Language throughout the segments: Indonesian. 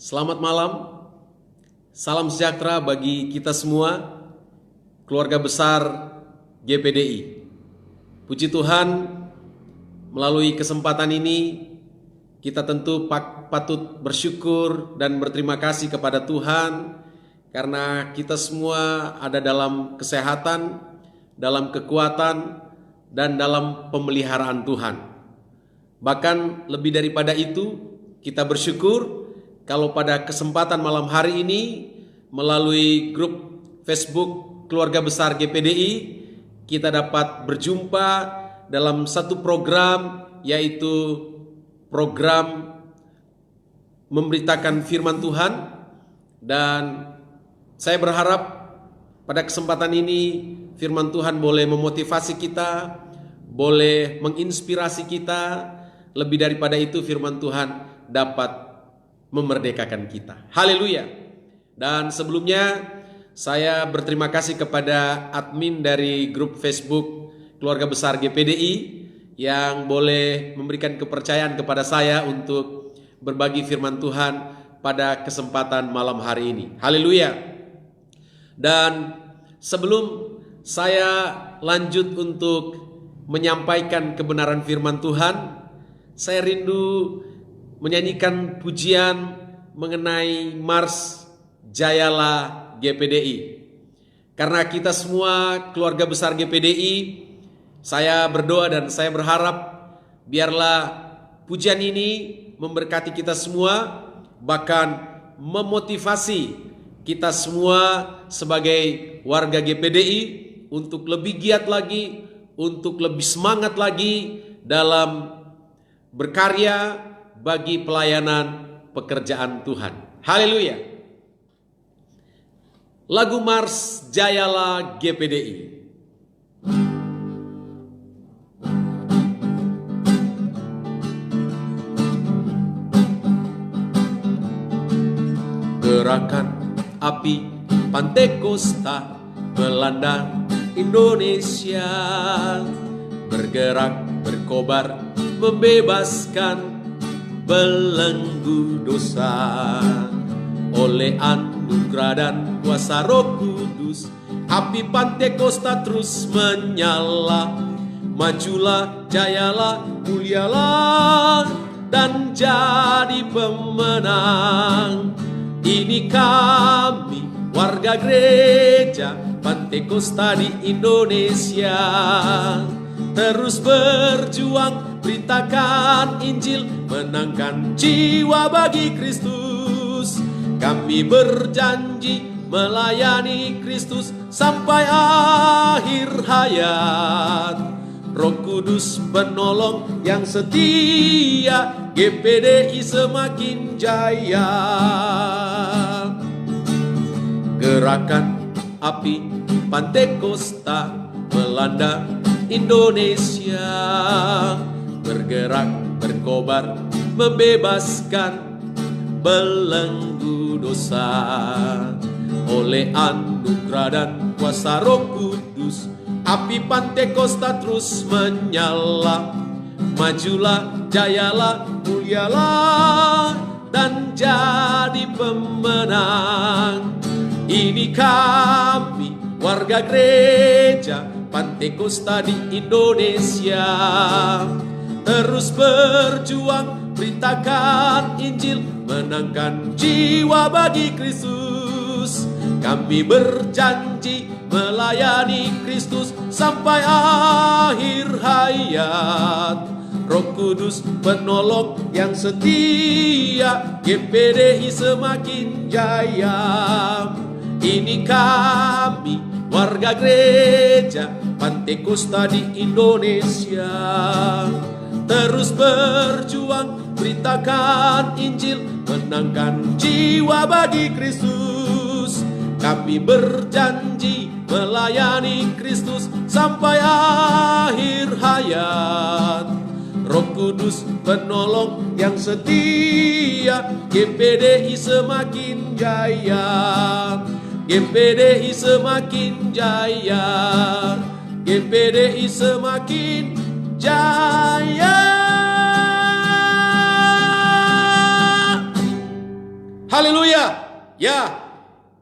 Selamat malam, salam sejahtera bagi kita semua, keluarga besar GPDI. Puji Tuhan, melalui kesempatan ini kita tentu patut bersyukur dan berterima kasih kepada Tuhan karena kita semua ada dalam kesehatan, dalam kekuatan, dan dalam pemeliharaan Tuhan. Bahkan lebih daripada itu, kita bersyukur kalau pada kesempatan malam hari ini melalui grup Facebook Keluarga Besar GPDI kita dapat berjumpa dalam satu program, yaitu program memberitakan firman Tuhan. Dan saya berharap pada kesempatan ini firman Tuhan boleh memotivasi kita, boleh menginspirasi kita. Lebih daripada itu firman Tuhan dapat memerdekakan kita. Haleluya. Dan sebelumnya saya berterima kasih kepada admin dari grup Facebook Keluarga Besar GPDI yang boleh memberikan kepercayaan kepada saya untuk berbagi firman Tuhan pada kesempatan malam hari ini. Haleluya. Dan sebelum saya lanjut untuk menyampaikan kebenaran firman Tuhan, saya rindu menyanyikan pujian mengenai Mars Jayalah GPDI. Karena kita semua keluarga besar GPDI, saya berdoa dan saya berharap biarlah pujian ini memberkati kita semua, bahkan memotivasi kita semua sebagai warga GPDI untuk lebih giat lagi, untuk lebih semangat lagi dalam berkarya bagi pelayanan pekerjaan Tuhan. Haleluya. Lagu Mars Jayalah GPDI. Gerakan api Pantekosta melanda Indonesia, bergerak berkobar membebaskan belenggu dosa. Oleh anugerah dan kuasa Roh Kudus, api Pantekosta terus menyala. Majulah, jayalah, mulialah, dan jadi pemenang. Ini kami, warga gereja Pantekosta di Indonesia, terus berjuang, beritakan Injil, menangkan jiwa bagi Kristus. Kami berjanji melayani Kristus sampai akhir hayat. Roh Kudus penolong yang setia, GPDI semakin jaya. Gerakan api Pantekosta melanda Indonesia, bergerak berkobar membebaskan belenggu dosa. Oleh anugerah dan kuasa Roh Kudus, api Pantekosta terus menyala. Majulah, jayalah, mulialah, dan jadi pemenang. Ini kami, warga gereja Pantekosta di Indonesia, terus berjuang, beritakan Injil, menangkan jiwa bagi Kristus. Kami berjanji melayani Kristus sampai akhir hayat. Roh Kudus penolong yang setia, GPDI semakin jaya. Ini kami, warga gereja Pantekosta di Indonesia, terus berjuang, beritakan Injil, menangkan jiwa bagi Kristus. Kami berjanji melayani Kristus sampai akhir hayat. Roh Kudus penolong yang setia, GPDI semakin jaya. GPDI semakin jaya, GPDI semakin jaya. Ya,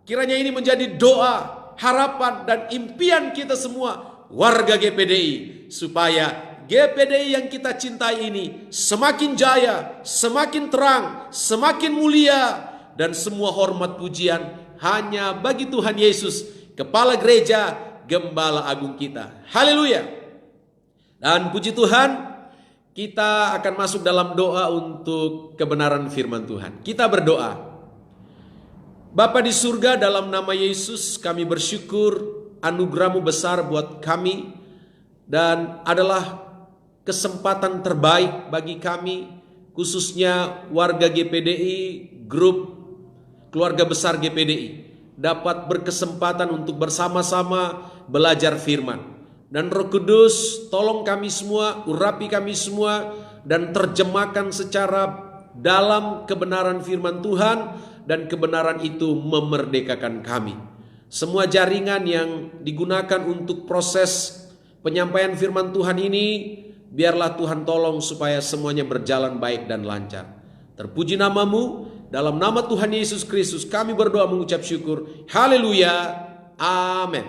kiranya ini menjadi doa, harapan dan impian kita semua warga GPDI, supaya GPDI yang kita cintai ini semakin jaya, semakin terang, semakin mulia, dan semua hormat pujian hanya bagi Tuhan Yesus, Kepala Gereja, Gembala Agung kita. Haleluya. Dan puji Tuhan, kita akan masuk dalam doa untuk kebenaran firman Tuhan. Kita berdoa. Bapa di surga, dalam nama Yesus kami bersyukur anugerah-Mu besar buat kami, dan adalah kesempatan terbaik bagi kami, khususnya warga GPDI, grup keluarga besar GPDI, dapat berkesempatan untuk bersama-sama belajar firman. Dan Roh Kudus, tolong kami semua, urapi kami semua, dan terjemahkan secara dalam kebenaran firman Tuhan, dan kebenaran itu memerdekakan kami. Semua jaringan yang digunakan untuk proses penyampaian firman Tuhan ini, biarlah Tuhan tolong supaya semuanya berjalan baik dan lancar. Terpuji nama-Mu, dalam nama Tuhan Yesus Kristus kami berdoa mengucap syukur. Haleluya. Amin.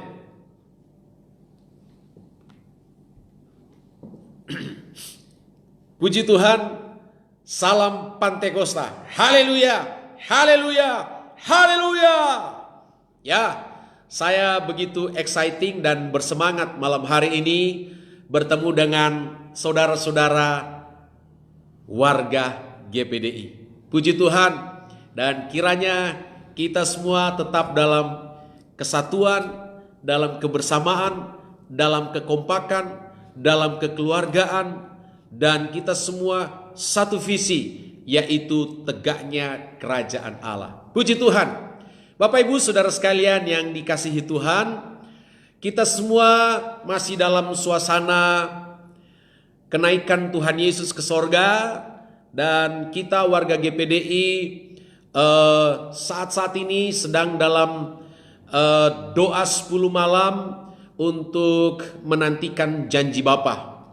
Puji Tuhan. Salam Pantekosta. Haleluya. Haleluya, haleluya. Ya, saya begitu exciting dan bersemangat malam hari ini bertemu dengan saudara-saudara warga GPDI. Puji Tuhan, dan kiranya kita semua tetap dalam kesatuan, dalam kebersamaan, dalam kekompakan, dalam kekeluargaan, dan kita semua satu visi, yaitu tegaknya kerajaan Allah. Puji Tuhan. Bapak Ibu Saudara sekalian yang dikasihi Tuhan, kita semua masih dalam suasana kenaikan Tuhan Yesus ke sorga, dan kita warga GPDI saat-saat ini sedang dalam doa 10 malam untuk menantikan janji Bapa.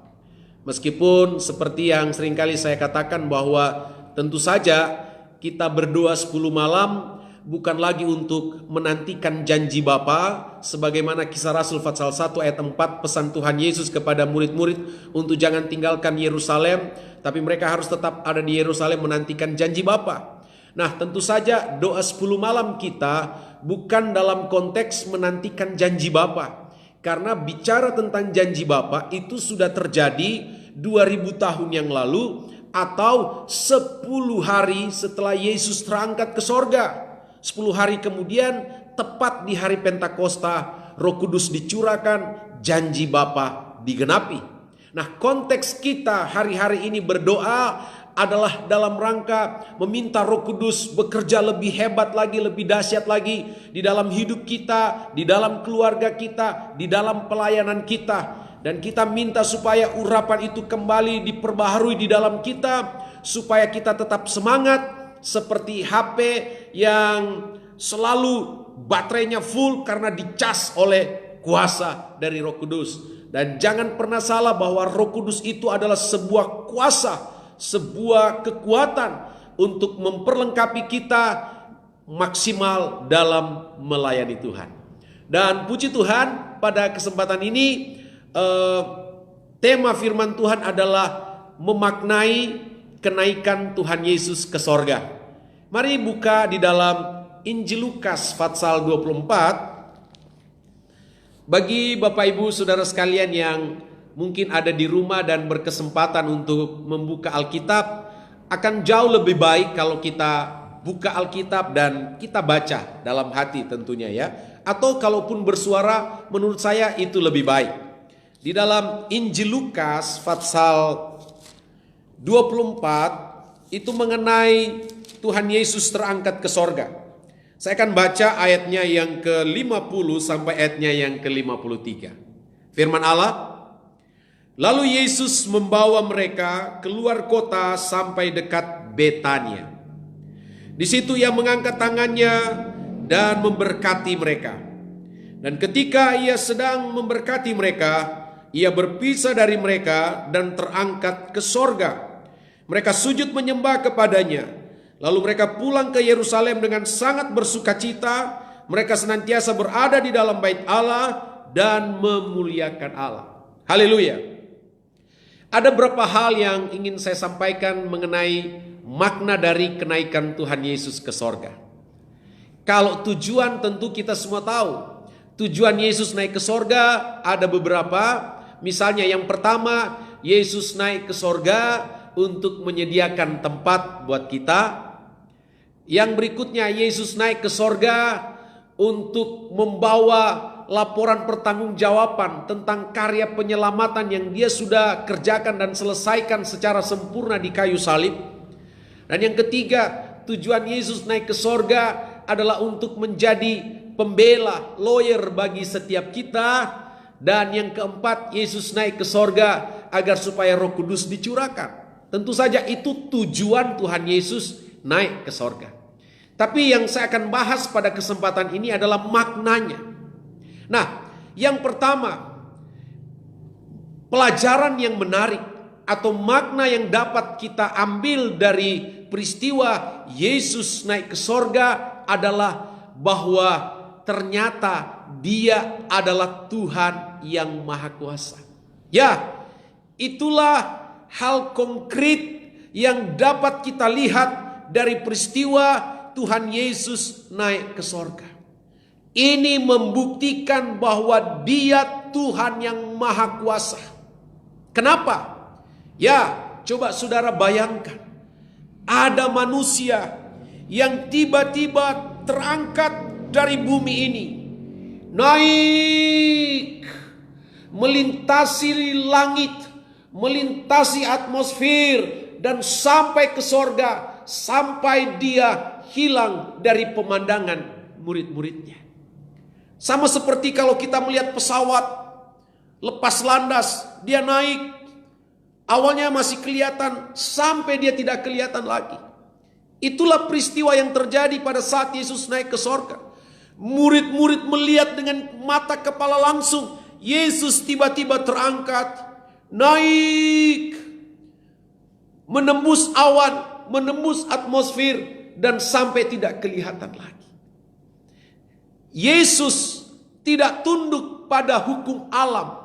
Meskipun seperti yang seringkali saya katakan bahwa tentu saja kita berdoa 10 malam bukan lagi untuk menantikan janji Bapa, sebagaimana Kisah Rasul pasal 1 ayat 4 pesan Tuhan Yesus kepada murid-murid untuk jangan tinggalkan Yerusalem, tapi mereka harus tetap ada di Yerusalem menantikan janji Bapa. Nah, tentu saja doa 10 malam kita bukan dalam konteks menantikan janji Bapa, karena bicara tentang janji Bapa itu sudah terjadi 2000 tahun yang lalu, atau 10 hari setelah Yesus terangkat ke sorga. 10 hari kemudian, tepat di hari Pentakosta, Roh Kudus dicurahkan, janji Bapa digenapi. Nah, konteks kita hari-hari ini berdoa adalah dalam rangka meminta Roh Kudus bekerja lebih hebat lagi, lebih dahsyat lagi di dalam hidup kita, di dalam keluarga kita, di dalam pelayanan kita. Dan kita minta supaya urapan itu kembali diperbaharui di dalam kita, supaya kita tetap semangat seperti HP yang selalu baterainya full karena dicas oleh kuasa dari Roh Kudus. Dan jangan pernah salah bahwa Roh Kudus itu adalah sebuah kuasa, sebuah kekuatan untuk memperlengkapi kita maksimal dalam melayani Tuhan. Dan puji Tuhan, pada kesempatan ini tema firman Tuhan adalah memaknai kenaikan Tuhan Yesus ke sorga. Mari buka di dalam Injil Lukas pasal 24. Bagi Bapak Ibu Saudara sekalian yang mungkin ada di rumah dan berkesempatan untuk membuka Alkitab, akan jauh lebih baik kalau kita buka Alkitab dan kita baca dalam hati tentunya ya. Atau kalaupun bersuara, menurut saya itu lebih baik. Di dalam Injil Lukas pasal 24 itu mengenai Tuhan Yesus terangkat ke sorga. Saya akan baca ayatnya yang ke-50 sampai ayatnya yang ke-53. Firman Allah, lalu Yesus membawa mereka keluar kota sampai dekat Betania. Di situ ia mengangkat tangannya dan memberkati mereka. Dan ketika ia sedang memberkati mereka, ia berpisah dari mereka dan terangkat ke sorga. Mereka sujud menyembah kepadanya. Lalu mereka pulang ke Yerusalem dengan sangat bersukacita. Mereka senantiasa berada di dalam bait Allah dan memuliakan Allah. Haleluya. Ada beberapa hal yang ingin saya sampaikan mengenai makna dari kenaikan Tuhan Yesus ke sorga. Kalau tujuan tentu kita semua tahu. Tujuan Yesus naik ke sorga ada beberapa. Misalnya yang pertama, Yesus naik ke sorga untuk menyediakan tempat buat kita. Yang berikutnya, Yesus naik ke sorga untuk membawa laporan pertanggungjawaban tentang karya penyelamatan yang dia sudah kerjakan dan selesaikan secara sempurna di kayu salib. Dan yang ketiga, tujuan Yesus naik ke sorga adalah untuk menjadi pembela, lawyer bagi setiap kita. Dan yang keempat, Yesus naik ke sorga agar supaya Roh Kudus dicurahkan. Tentu saja itu tujuan Tuhan Yesus naik ke sorga. Tapi yang saya akan bahas pada kesempatan ini adalah maknanya. Nah, yang pertama, pelajaran yang menarik atau makna yang dapat kita ambil dari peristiwa Yesus naik ke sorga adalah bahwa ternyata Dia adalah Tuhan yang Maha Kuasa. Ya, itulah hal konkret yang dapat kita lihat dari peristiwa Tuhan Yesus naik ke sorga. Ini membuktikan bahwa Dia Tuhan yang Maha Kuasa. Kenapa? Ya, coba saudara bayangkan. Ada manusia yang tiba-tiba terangkat dari bumi ini. Naik, melintasi langit, melintasi atmosfer, dan sampai ke sorga. Sampai dia hilang dari pemandangan murid-muridnya. Sama seperti kalau kita melihat pesawat lepas landas, dia naik. Awalnya masih kelihatan sampai dia tidak kelihatan lagi. Itulah peristiwa yang terjadi pada saat Yesus naik ke sorga. Murid-murid melihat dengan mata kepala langsung. Yesus tiba-tiba terangkat, naik, menembus awan, menembus atmosfer, dan sampai tidak kelihatan lagi. Yesus tidak tunduk pada hukum alam.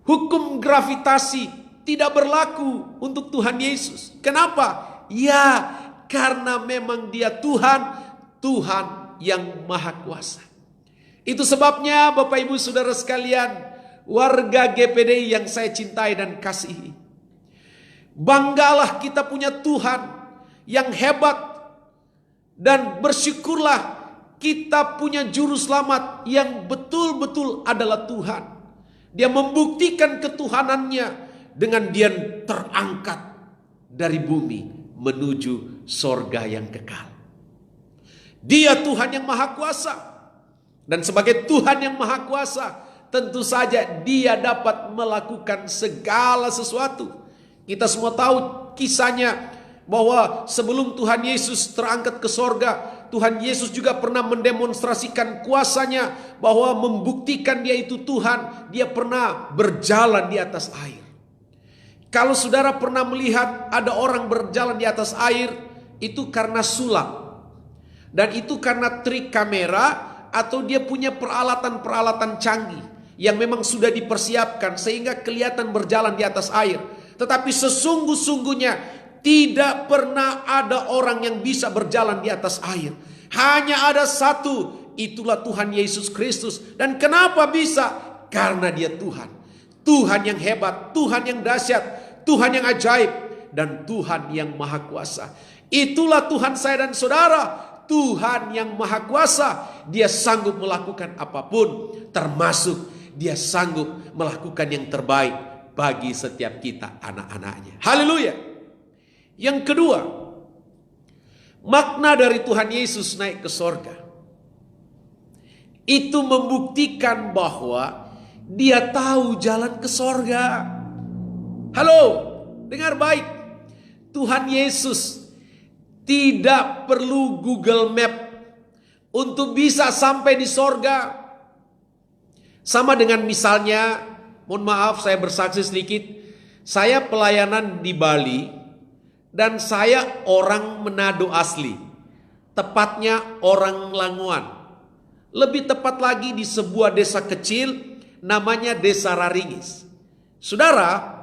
Hukum gravitasi tidak berlaku untuk Tuhan Yesus. Kenapa? Ya, karena memang Dia Tuhan, Tuhan yang Maha Kuasa. Itu sebabnya Bapak Ibu Saudara sekalian, warga GPDI yang saya cintai dan kasihi, banggalah kita punya Tuhan yang hebat, dan bersyukurlah kita punya juru selamat yang betul-betul adalah Tuhan. Dia membuktikan ketuhanannya dengan Dia terangkat dari bumi menuju sorga yang kekal. Dia Tuhan yang Maha Kuasa, dan sebagai Tuhan yang Maha Kuasa, tentu saja Dia dapat melakukan segala sesuatu. Kita semua tahu kisahnya bahwa sebelum Tuhan Yesus terangkat ke sorga, Tuhan Yesus juga pernah mendemonstrasikan kuasanya, bahwa membuktikan Dia itu Tuhan. Dia pernah berjalan di atas air. Kalau saudara pernah melihat ada orang berjalan di atas air, itu karena sulap. Dan itu karena trik kamera, atau dia punya peralatan-peralatan canggih yang memang sudah dipersiapkan sehingga kelihatan berjalan di atas air. Tetapi sesungguh-sungguhnya tidak pernah ada orang yang bisa berjalan di atas air. Hanya ada satu, itulah Tuhan Yesus Kristus. Dan kenapa bisa? Karena Dia Tuhan. Tuhan yang hebat, Tuhan yang dahsyat, Tuhan yang ajaib, dan Tuhan yang Maha Kuasa. Itulah Tuhan saya dan saudara, Tuhan yang Maha Kuasa. Dia sanggup melakukan apapun, termasuk Dia sanggup melakukan yang terbaik bagi setiap kita, anak-anaknya. Haleluya. Yang kedua, makna dari Tuhan Yesus naik ke sorga, itu membuktikan bahwa Dia tahu jalan ke sorga. Halo, dengar baik. Tuhan Yesus tidak perlu Google Map untuk bisa sampai di sorga. Sama dengan misalnya, mohon maaf saya bersaksi sedikit, saya pelayanan di Bali, Dan saya orang Manado asli, tepatnya orang Langoan. Lebih tepat lagi di sebuah desa kecil namanya Desa Raringis. Saudara,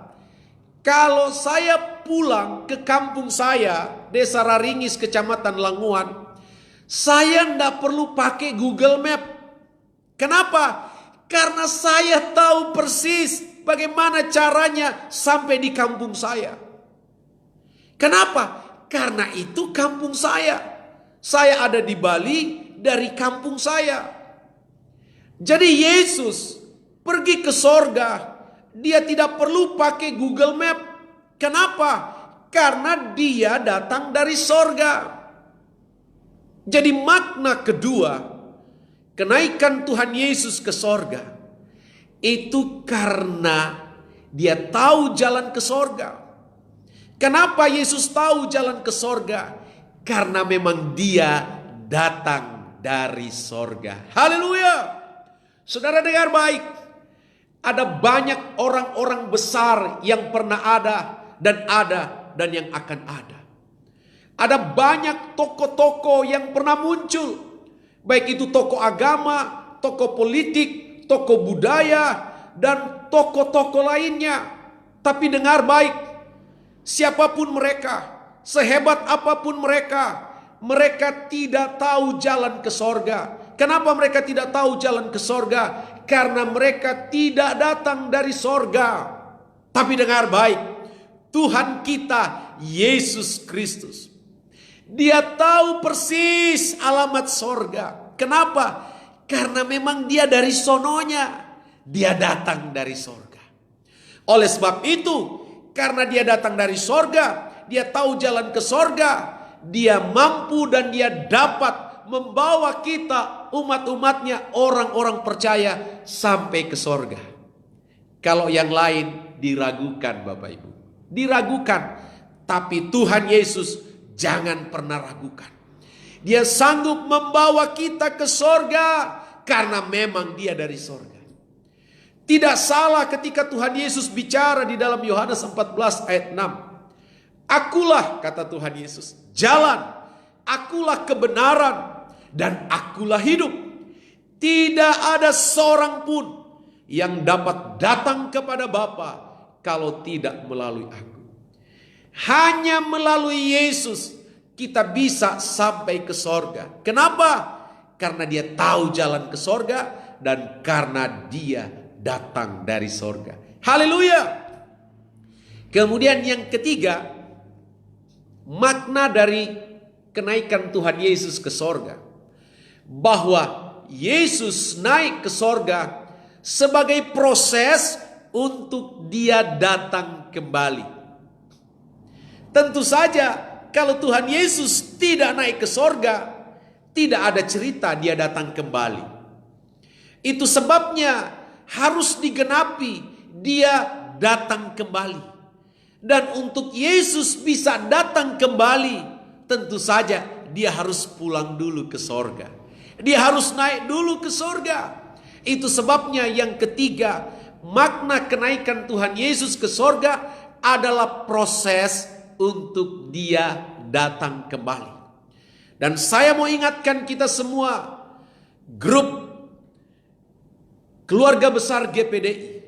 kalau saya pulang ke kampung saya, Desa Raringis, Kecamatan Langoan, saya tidak perlu pakai Google Map. Kenapa? Karena saya tahu persis bagaimana caranya sampai di kampung saya. Kenapa? Karena itu kampung saya. Saya ada di Bali dari kampung saya. Jadi Yesus pergi ke sorga. Dia tidak perlu pakai Google Map. Kenapa? Karena dia datang dari sorga. Jadi makna kedua, kenaikan Tuhan Yesus ke sorga, itu karena dia tahu jalan ke sorga. Kenapa Yesus tahu jalan ke sorga? Karena memang dia datang dari sorga. Haleluya. Saudara dengar baik. Ada banyak orang-orang besar yang pernah ada dan yang akan ada. Ada banyak tokoh-tokoh yang pernah muncul. Baik itu tokoh agama, tokoh politik, tokoh budaya, dan tokoh-tokoh lainnya. Tapi dengar baik. Siapapun mereka, sehebat apapun mereka, mereka tidak tahu jalan ke sorga. Kenapa mereka tidak tahu jalan ke sorga? Karena mereka tidak datang dari sorga. Tapi dengar baik, Tuhan kita Yesus Kristus, Dia tahu persis alamat sorga. Kenapa? Karena memang Dia dari sononya, Dia datang dari sorga. Oleh sebab itu, karena dia datang dari sorga, dia tahu jalan ke sorga, dia mampu dan dia dapat membawa kita, umat-umatnya, orang-orang percaya sampai ke sorga. Kalau yang lain diragukan Bapak Ibu, diragukan. Tapi Tuhan Yesus jangan pernah ragukan. Dia sanggup membawa kita ke sorga karena memang dia dari sorga. Tidak salah ketika Tuhan Yesus bicara di dalam Yohanes 14 ayat 6. Akulah, kata Tuhan Yesus, jalan, akulah kebenaran, dan akulah hidup. Tidak ada seorang pun yang dapat datang kepada Bapa kalau tidak melalui aku. Hanya melalui Yesus kita bisa sampai ke sorga. Kenapa? Karena dia tahu jalan ke sorga dan karena dia datang dari sorga. Haleluya. Kemudian yang ketiga, makna dari kenaikan Tuhan Yesus ke sorga, bahwa Yesus naik ke sorga sebagai proses untuk dia datang kembali. Tentu saja kalau Tuhan Yesus tidak naik ke sorga, tidak ada cerita dia datang kembali. Itu sebabnya harus digenapi, dia datang kembali. Dan untuk Yesus bisa datang kembali, tentu saja dia harus pulang dulu ke sorga. Dia harus naik dulu ke sorga. Itu sebabnya yang ketiga, makna kenaikan Tuhan Yesus ke sorga adalah proses untuk dia datang kembali. Dan saya mau ingatkan kita semua, grup keluarga besar GPDI,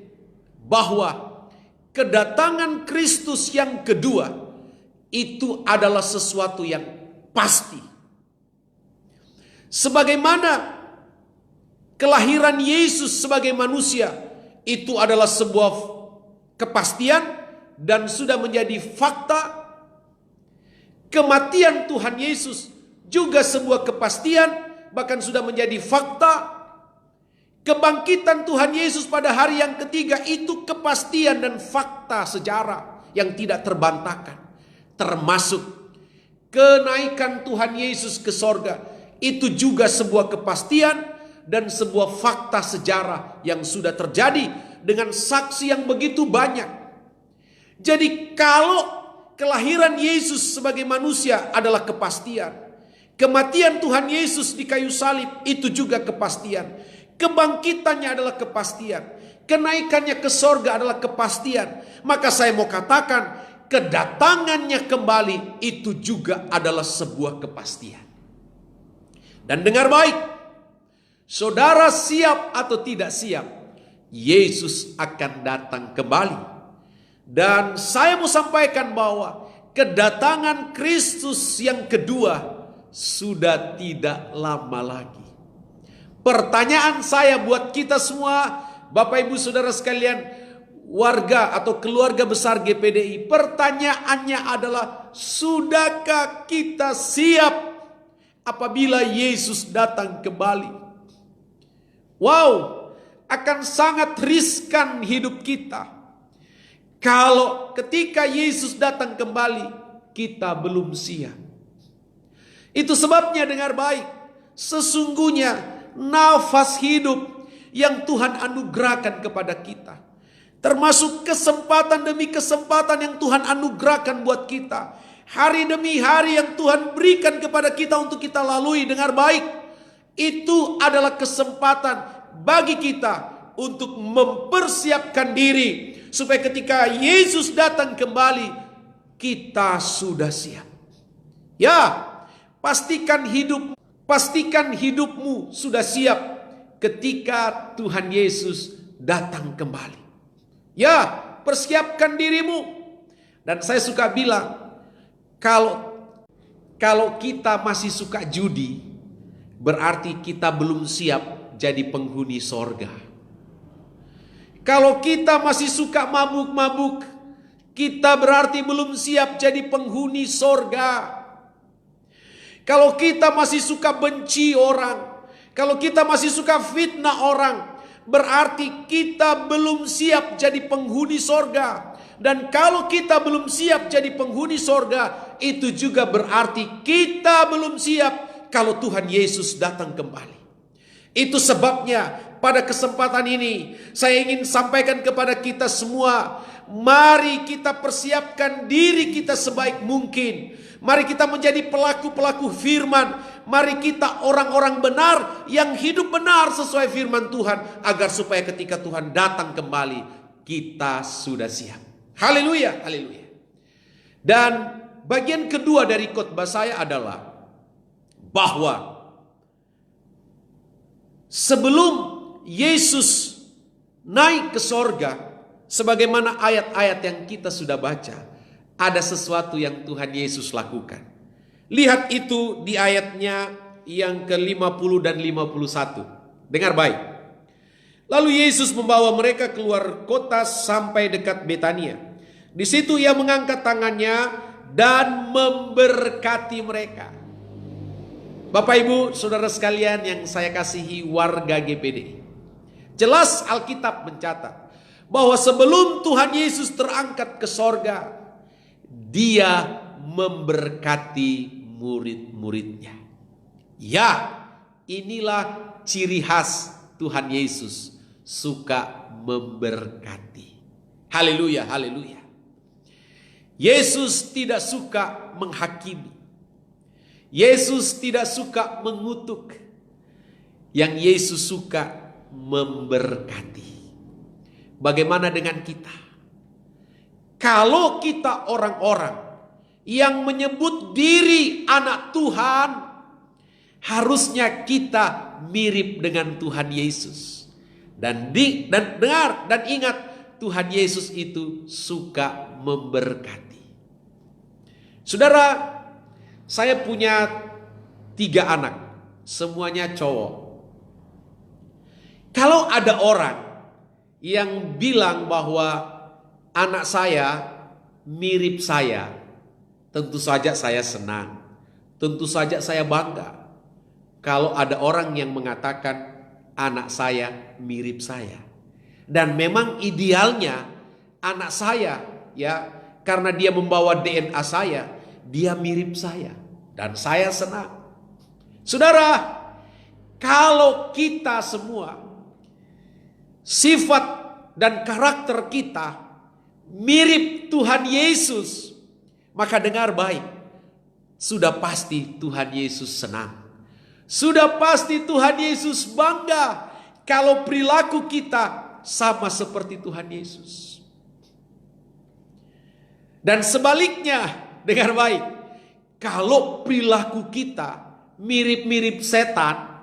bahwa kedatangan Kristus yang kedua itu adalah sesuatu yang pasti. Sebagaimana kelahiran Yesus sebagai manusia itu adalah sebuah kepastian dan sudah menjadi fakta, kematian Tuhan Yesus juga sebuah kepastian, bahkan sudah menjadi fakta. Kebangkitan Tuhan Yesus pada hari yang ketiga itu kepastian dan fakta sejarah yang tidak terbantahkan. Termasuk kenaikan Tuhan Yesus ke sorga, itu juga sebuah kepastian dan sebuah fakta sejarah yang sudah terjadi dengan saksi yang begitu banyak. Jadi kalau kelahiran Yesus sebagai manusia adalah kepastian, kematian Tuhan Yesus di kayu salib itu juga kepastian. Kebangkitannya adalah kepastian. Kenaikannya ke sorga adalah kepastian. Maka saya mau katakan, kedatangannya kembali itu juga adalah sebuah kepastian. Dan dengar baik, saudara siap atau tidak siap, Yesus akan datang kembali. Dan saya mau sampaikan bahwa kedatangan Kristus yang kedua sudah tidak lama lagi. Pertanyaan saya buat kita semua, Bapak Ibu Saudara sekalian, warga atau keluarga besar GPDI, pertanyaannya adalah, sudahkah kita siap apabila Yesus datang kembali? Wow, akan sangat riskan hidup kita kalau ketika Yesus datang kembali kita belum siap. Itu sebabnya dengar baik, sesungguhnya nafas hidup yang Tuhan anugerahkan kepada kita, termasuk kesempatan demi kesempatan yang Tuhan anugerahkan buat kita, hari demi hari yang Tuhan berikan kepada kita untuk kita lalui, dengar baik, itu adalah kesempatan bagi kita untuk mempersiapkan diri supaya ketika Yesus datang kembali kita sudah siap. Ya, pastikan hidupmu sudah siap ketika Tuhan Yesus datang kembali. Ya, persiapkan dirimu. Dan saya suka bilang, kalau kita masih suka judi, berarti kita belum siap jadi penghuni sorga. Kalau kita masih suka mabuk-mabuk, kita berarti belum siap jadi penghuni sorga. Kalau kita masih suka benci orang, kalau kita masih suka fitnah orang, berarti kita belum siap jadi penghuni sorga. Dan kalau kita belum siap jadi penghuni sorga, itu juga berarti kita belum siap kalau Tuhan Yesus datang kembali. Itu sebabnya pada kesempatan ini saya ingin sampaikan kepada kita semua, mari kita persiapkan diri kita sebaik mungkin. Mari kita menjadi pelaku-pelaku firman. Mari kita orang-orang benar yang hidup benar sesuai firman Tuhan, agar supaya ketika Tuhan datang kembali kita sudah siap. Haleluya, haleluya. Dan bagian kedua dari khotbah saya adalah bahwa sebelum Yesus naik ke sorga, sebagaimana ayat-ayat yang kita sudah baca, ada sesuatu yang Tuhan Yesus lakukan. Lihat itu di ayatnya yang ke-50 dan 51. Dengar baik. Lalu Yesus membawa mereka keluar kota sampai dekat Betania. Di situ ia mengangkat tangannya dan memberkati mereka. Bapak Ibu Saudara sekalian yang saya kasihi warga GPD, jelas Alkitab mencatat bahwa sebelum Tuhan Yesus terangkat ke sorga, Dia memberkati murid-muridnya. Ya, inilah ciri khas Tuhan Yesus, suka memberkati. Haleluya, haleluya. Yesus tidak suka menghakimi. Yesus tidak suka mengutuk. Yang Yesus suka memberkati. Bagaimana dengan kita? Kalau kita orang-orang yang menyebut diri anak Tuhan, harusnya kita mirip dengan Tuhan Yesus. Dan dengar dan ingat, Tuhan Yesus itu suka memberkati. Saudara, saya punya 3 anak, semuanya cowok. Kalau ada orang yang bilang bahwa anak saya mirip saya, tentu saja saya senang. Tentu saja saya bangga. Kalau ada orang yang mengatakan anak saya mirip saya. Dan memang idealnya anak saya, ya, karena dia membawa DNA saya, dia mirip saya. Dan saya senang. Saudara, kalau kita semua sifat dan karakter kita mirip Tuhan Yesus, maka dengar baik, sudah pasti Tuhan Yesus senang. Sudah pasti Tuhan Yesus bangga kalau perilaku kita sama seperti Tuhan Yesus. Dan sebaliknya, dengar baik, kalau perilaku kita mirip-mirip setan,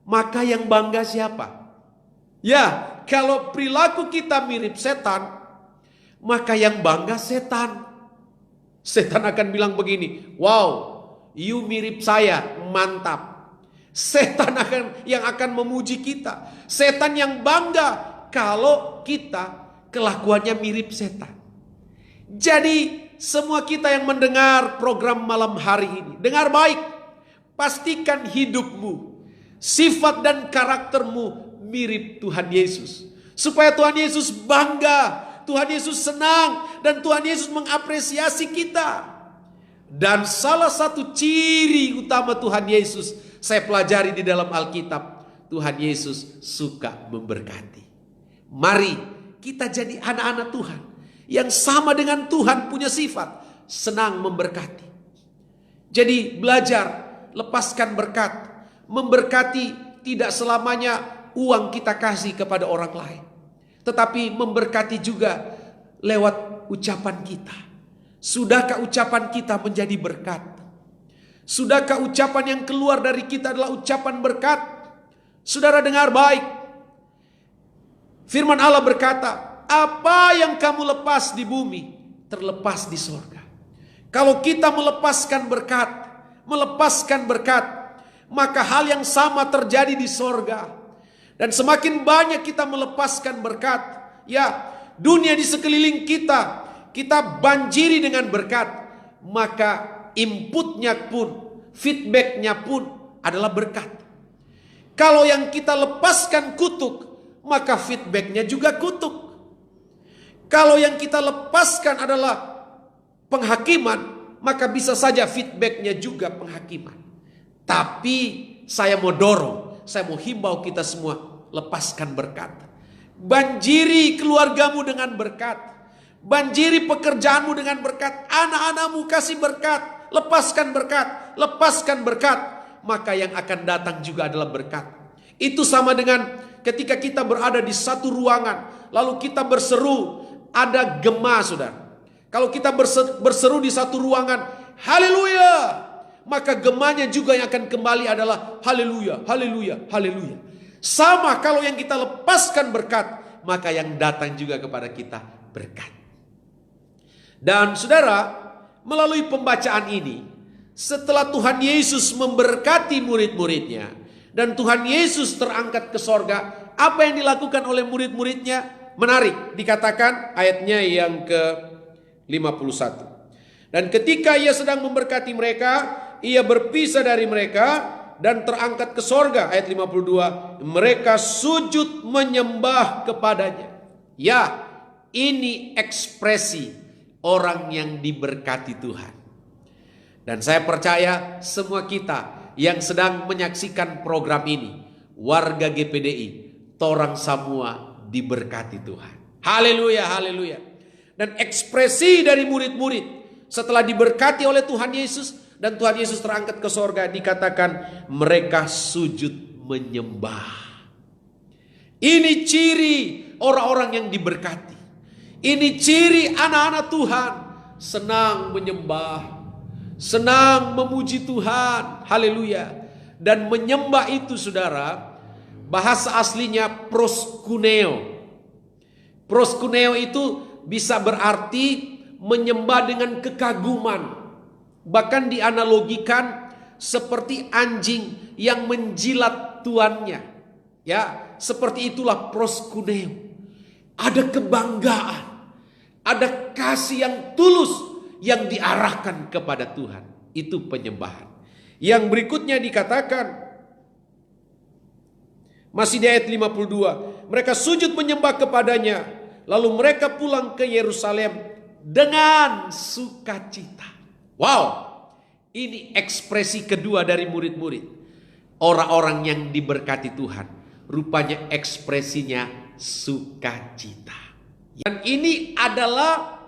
maka yang bangga siapa? Ya, kalau perilaku kita mirip setan, maka yang bangga setan. Setan akan bilang begini, wow, you mirip saya, mantap. Setan yang akan memuji kita. Setan yang bangga kalau kita kelakuannya mirip setan. Jadi semua kita yang mendengar program malam hari ini, dengar baik, pastikan hidupmu, sifat dan karaktermu mirip Tuhan Yesus. Supaya Tuhan Yesus bangga, Tuhan Yesus senang, dan Tuhan Yesus mengapresiasi kita. Dan salah satu ciri utama Tuhan Yesus, saya pelajari di dalam Alkitab, Tuhan Yesus suka memberkati. Mari kita jadi anak-anak Tuhan yang sama dengan Tuhan, punya sifat senang memberkati. Jadi belajar lepaskan berkat. Memberkati tidak selamanya uang kita kasih kepada orang lain, tetapi memberkati juga lewat ucapan kita. Sudahkah ucapan kita menjadi berkat? Sudahkah ucapan yang keluar dari kita adalah ucapan berkat? Saudara dengar baik. Firman Allah berkata, apa yang kamu lepas di bumi, terlepas di sorga. Kalau kita melepaskan berkat, maka hal yang sama terjadi di sorga. Dan semakin banyak kita melepaskan berkat, ya, dunia di sekeliling kita banjiri dengan berkat, maka inputnya pun, feedbacknya pun adalah berkat. Kalau yang kita lepaskan kutuk, maka feedbacknya juga kutuk. Kalau yang kita lepaskan adalah penghakiman, maka bisa saja feedbacknya juga penghakiman. Tapi saya mau dorong, saya mau himbau kita semua, lepaskan berkat. Banjiri keluargamu dengan berkat. Banjiri pekerjaanmu dengan berkat. Anak-anakmu kasih berkat. Lepaskan berkat. Lepaskan berkat. Maka yang akan datang juga adalah berkat. Itu sama dengan ketika kita berada di satu ruangan, lalu kita berseru, ada gema, saudara. Kalau kita berseru di satu ruangan, haleluya, maka gemanya juga yang akan kembali adalah haleluya, haleluya, haleluya. Sama kalau yang kita lepaskan berkat, maka yang datang juga kepada kita berkat. Dan saudara, melalui pembacaan ini, setelah Tuhan Yesus memberkati murid-muridnya, dan Tuhan Yesus terangkat ke sorga, apa yang dilakukan oleh murid-muridnya? Menarik, dikatakan ayatnya yang ke-51. Dan ketika ia sedang memberkati mereka, ia berpisah dari mereka dan terangkat ke sorga. Ayat 52, mereka sujud menyembah kepadanya. Ya, ini ekspresi orang yang diberkati Tuhan. Dan saya percaya semua kita yang sedang menyaksikan program ini, warga GPDI, torang semua diberkati Tuhan. Haleluya, haleluya. Dan ekspresi dari murid-murid setelah diberkati oleh Tuhan Yesus dan Tuhan Yesus terangkat ke sorga, dikatakan mereka sujud menyembah. Ini ciri orang-orang yang diberkati. Ini ciri anak-anak Tuhan, senang menyembah, senang memuji Tuhan. Haleluya. Dan menyembah itu, saudara, bahasa aslinya proskuneo. Proskuneo itu bisa berarti menyembah dengan kekaguman. Bahkan dianalogikan seperti anjing yang menjilat tuannya. Ya, seperti itulah proskuneo. Ada kebanggaan, ada kasih yang tulus yang diarahkan kepada Tuhan. Itu penyembahan. Yang berikutnya dikatakan, masih di ayat 52, mereka sujud menyembah kepadanya, lalu mereka pulang ke Yerusalem dengan sukacita. Wow, ini ekspresi kedua dari murid-murid. Orang-orang yang diberkati Tuhan, rupanya ekspresinya sukacita. Dan ini adalah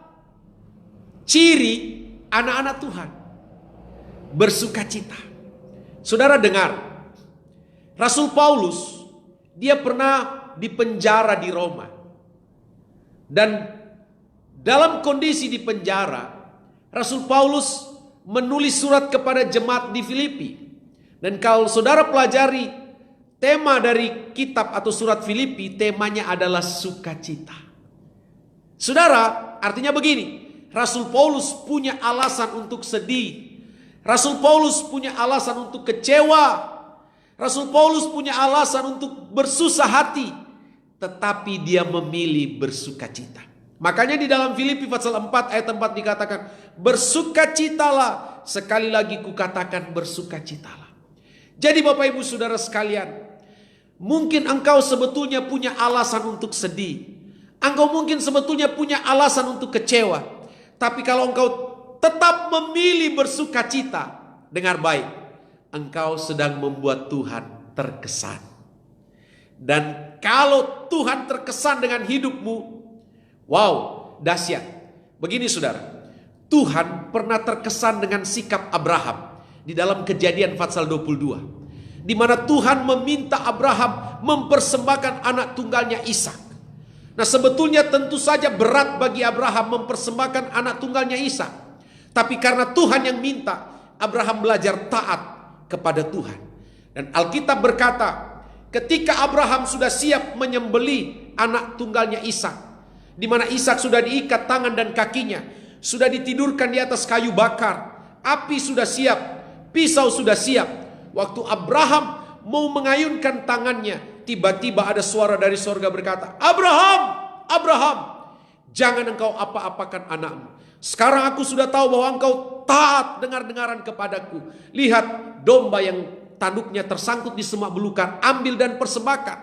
ciri anak-anak Tuhan, bersukacita. Saudara dengar, Rasul Paulus, dia pernah dipenjara di Roma. Dan Dalam kondisi di penjara, Rasul Paulus menulis surat kepada jemaat di Filipi. Dan kalau saudara pelajari tema dari kitab atau surat Filipi, temanya adalah sukacita. Saudara, artinya begini, Rasul Paulus punya alasan untuk sedih. Rasul Paulus punya alasan untuk kecewa. Rasul Paulus punya alasan untuk bersusah hati. Tetapi dia memilih bersukacita. Makanya di dalam Filipi pasal 4 ayat 4 dikatakan, bersukacitalah. Sekali lagi kukatakan bersukacitalah. Jadi Bapak Ibu Saudara sekalian, mungkin engkau sebetulnya punya alasan untuk sedih. Engkau mungkin sebetulnya punya alasan untuk kecewa. Tapi kalau engkau tetap memilih bersukacita, dengar baik, engkau sedang membuat Tuhan terkesan. Dan kalau Tuhan terkesan dengan hidupmu, wow, dahsyat. Begini saudara, Tuhan pernah terkesan dengan sikap Abraham di dalam Kejadian pasal 22. Di mana Tuhan meminta Abraham mempersembahkan anak tunggalnya Ishak. Nah sebetulnya tentu saja berat bagi Abraham mempersembahkan anak tunggalnya Ishak. Tapi karena Tuhan yang minta, Abraham belajar taat kepada Tuhan. Dan Alkitab berkata, ketika Abraham sudah siap menyembelih anak tunggalnya Ishak, di mana Ishak sudah diikat tangan dan kakinya, sudah ditidurkan di atas kayu bakar, api sudah siap, pisau sudah siap. Waktu Abraham mau mengayunkan tangannya, tiba-tiba ada suara dari sorga berkata, Abraham, Abraham, jangan engkau apa-apakan anakmu. Sekarang aku sudah tahu bahwa engkau taat dengar-dengaran kepadaku. Lihat domba yang tanduknya tersangkut di semak belukar, ambil dan persembahkan.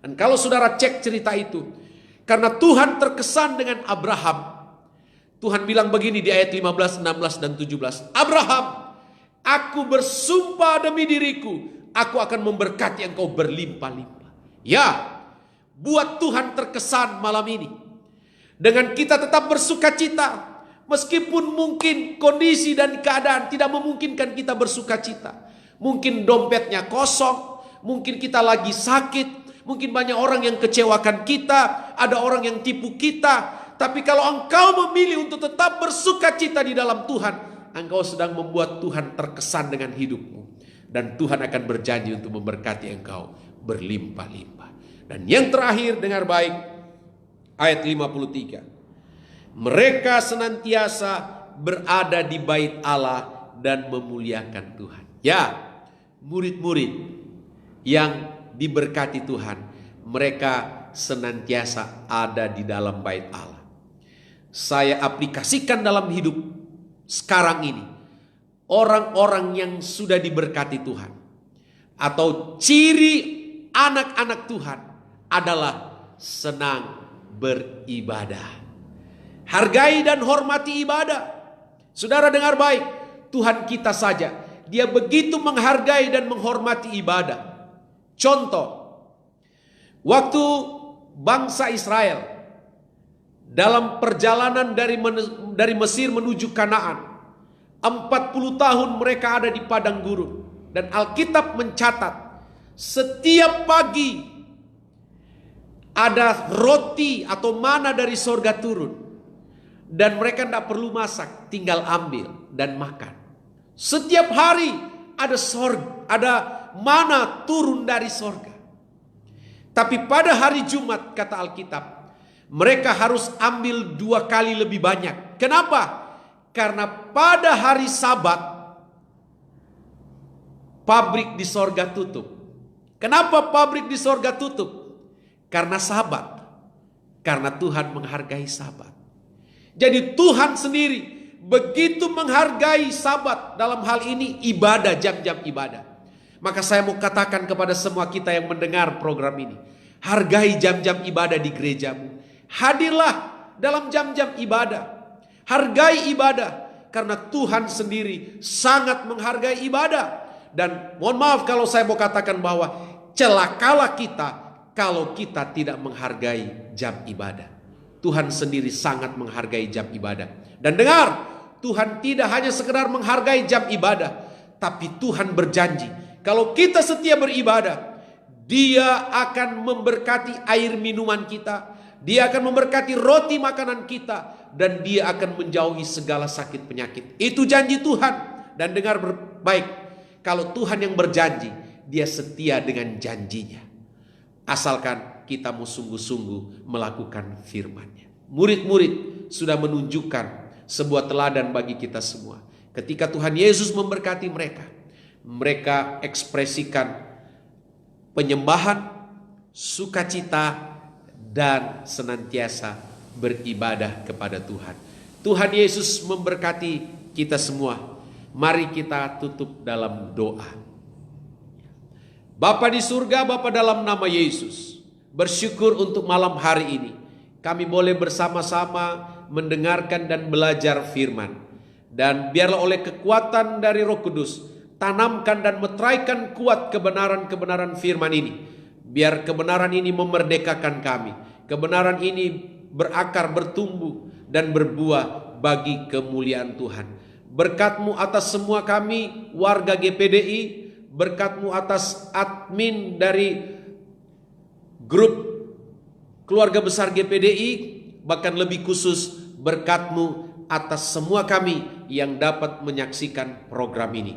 Dan kalau saudara cek cerita itu, karena Tuhan terkesan dengan Abraham, Tuhan bilang begini di ayat 15, 16, dan 17. Abraham, aku bersumpah demi diriku, aku akan memberkati engkau berlimpah-limpah. Ya, buat Tuhan terkesan malam ini. Dengan kita tetap bersuka cita. Meskipun mungkin kondisi dan keadaan tidak memungkinkan kita bersuka cita. Mungkin dompetnya kosong. Mungkin kita lagi sakit. Mungkin banyak orang yang kecewakan kita. Ada orang yang tipu kita. Tapi kalau engkau memilih untuk tetap bersuka cita di dalam Tuhan, engkau sedang membuat Tuhan terkesan dengan hidupmu. Dan Tuhan akan berjanji untuk memberkati engkau berlimpah-limpah. Dan yang terakhir, dengar baik, ayat 53. Mereka senantiasa berada di bait Allah dan memuliakan Tuhan. Ya, murid-murid yang diberkati Tuhan, mereka senantiasa ada di dalam bait Allah. Saya aplikasikan dalam hidup sekarang ini. Orang-orang yang sudah diberkati Tuhan, atau ciri anak-anak Tuhan adalah senang beribadah. Hargai dan hormati ibadah. Saudara dengar baik, Tuhan kita saja, Dia begitu menghargai dan menghormati ibadah. Contoh, waktu bangsa Israel dalam perjalanan dari Mesir menuju Kanaan, 40 tahun mereka ada di padang gurun. Dan Alkitab mencatat, setiap pagi ada roti atau mana dari sorga turun. Dan mereka tidak perlu masak, tinggal ambil dan makan. Setiap hari ada mana turun dari sorga. Tapi pada hari Jumat, kata Alkitab, mereka harus ambil 2 kali lebih banyak. Kenapa? Karena pada hari Sabat, pabrik di sorga tutup. Kenapa pabrik di sorga tutup? Karena Sabat. Karena Tuhan menghargai Sabat. Jadi Tuhan sendiri begitu menghargai Sabat, dalam hal ini ibadah, jam-jam ibadah. Maka saya mau katakan kepada semua kita yang mendengar program ini, hargai jam-jam ibadah di gerejamu. Hadirlah dalam jam-jam ibadah. Hargai ibadah, karena Tuhan sendiri sangat menghargai ibadah. Dan mohon maaf kalau saya mau katakan bahwa celakalah kita kalau kita tidak menghargai jam ibadah. Tuhan sendiri sangat menghargai jam ibadah. Dan dengar, Tuhan tidak hanya sekedar menghargai jam ibadah, tapi Tuhan berjanji, kalau kita setia beribadah, Dia akan memberkati air minuman kita, Dia akan memberkati roti makanan kita, dan dia akan menjauhi segala sakit penyakit. Itu janji Tuhan. Dan dengar baik, kalau Tuhan yang berjanji, dia setia dengan janjinya. Asalkan kita mau sungguh-sungguh melakukan firman-Nya. Murid-murid sudah menunjukkan sebuah teladan bagi kita semua. Ketika Tuhan Yesus memberkati mereka, mereka ekspresikan penyembahan, sukacita, dan senantiasa beribadah kepada Tuhan. Tuhan Yesus memberkati kita semua. Mari kita tutup dalam doa. Bapa di surga, Bapa dalam nama Yesus, bersyukur untuk malam hari ini. Kami boleh bersama-sama mendengarkan dan belajar firman. Dan biarlah oleh kekuatan dari Roh Kudus, tanamkan dan meteraikan kuat kebenaran-kebenaran firman ini. Biar kebenaran ini memerdekakan kami. Kebenaran ini berakar, bertumbuh, dan berbuah bagi kemuliaan Tuhan. Berkat-Mu atas semua kami, warga GPDI. Berkat-Mu atas admin dari grup keluarga besar GPDI. Bahkan lebih khusus, berkat-Mu atas semua kami yang dapat menyaksikan program ini.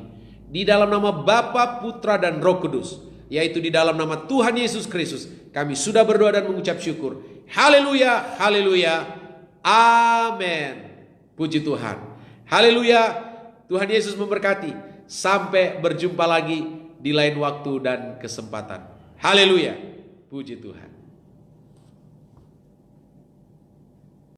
Di dalam nama Bapa, Putra, dan Roh Kudus, yaitu di dalam nama Tuhan Yesus Kristus, kami sudah berdoa dan mengucap syukur. Haleluya, haleluya, amin. Puji Tuhan. Haleluya, Tuhan Yesus memberkati. Sampai berjumpa lagi di lain waktu dan kesempatan. Haleluya, puji Tuhan.